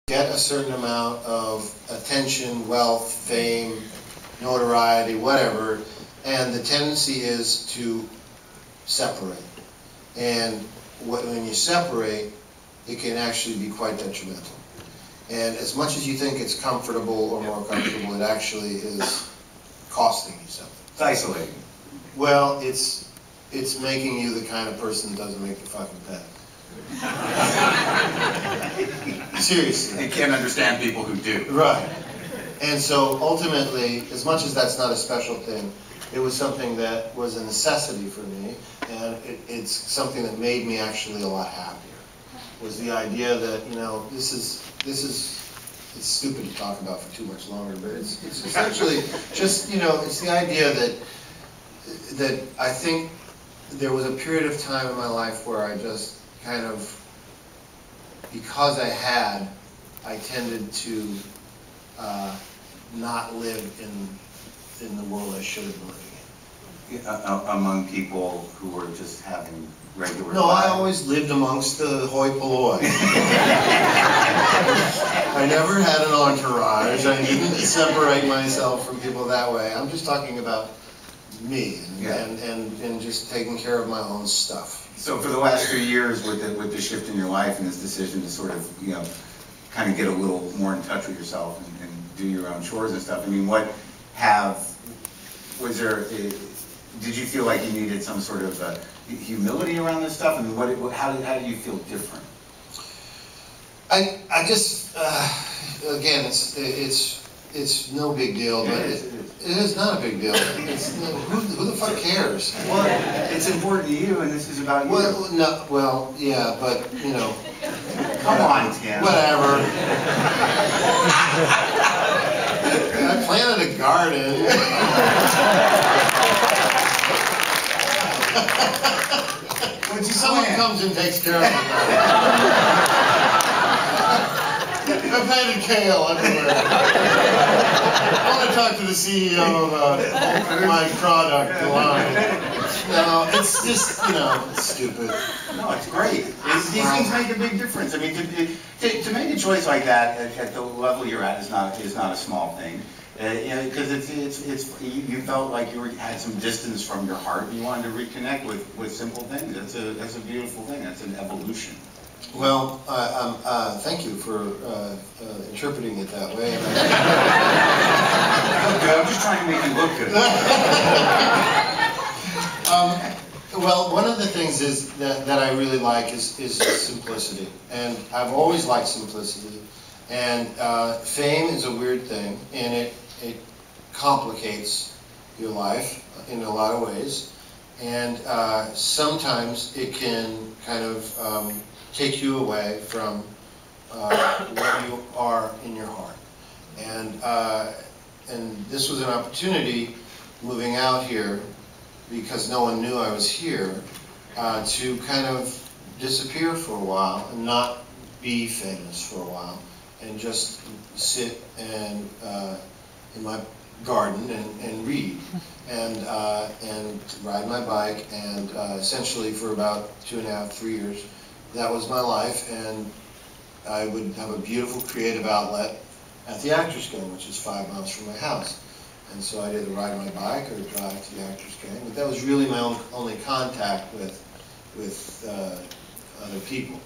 get a certain amount of attention, wealth, fame, notoriety, whatever, and the tendency is to separate. And when you separate, it can actually be quite detrimental. And as much as you think it's comfortable or more comfortable, it actually is costing you something. It's isolating. Well, it's making you the kind of person that doesn't make the fucking pen. Seriously. You can't understand people who do. Right. And so ultimately, as much as that's not a special thing, it was something that was a necessity for me, and it's something that made me actually a lot happier. Was the idea that, you know, this is it's stupid to talk about for too much longer, but it's essentially just, you know, it's the idea that I think there was a period of time in my life where I just kind of, because I tended to not live in the world I should have been living in. Among people who were just having regular No, lives. I always lived amongst the hoi polloi. I never had an entourage. I didn't separate myself from people that way. I'm just talking about me and just taking care of my own stuff. So for the last 3 years, with the shift in your life and this decision to sort of, you know, kind of get a little more in touch with yourself and do your own chores and stuff, I mean, did you feel like you needed some sort of humility around this stuff? I mean, how do you feel different? I just, again, it's no big deal, but it is not a big deal. Who the fuck cares? Well, it's important to you, and this is about you. Well, no, well, yeah, but, you know. Come on, Tim. Whatever. I planted a garden. What'd you Someone plant? comes and takes care of it. I planted kale everywhere. I want to talk to the CEO about my product line. No, it's just, you know, it's stupid. No, it's great. These things make a big difference. I mean, to make a choice like that at the level you're at is not a small thing. You know, because you felt like you had some distance from your heart, and you wanted to reconnect with simple things. That's a beautiful thing. That's an evolution. Well, thank you for interpreting it that way. Okay, I'm just trying to make you look good. Well, one of the things is that I really like is simplicity, and I've always liked simplicity. And fame is a weird thing, and it complicates your life in a lot of ways, and sometimes it can kind of take you away from what you are in your heart. And this was an opportunity moving out here, because no one knew I was here, to kind of disappear for a while and not be famous for a while, and just sit and in my garden and read and ride my bike, and essentially for about 2.5, 3 years, that was my life. And I would have a beautiful creative outlet at the Actors Gang, which is 5 miles from my house. And so I'd either ride my bike or drive to the Actors Gang, but that was really my only contact with other people.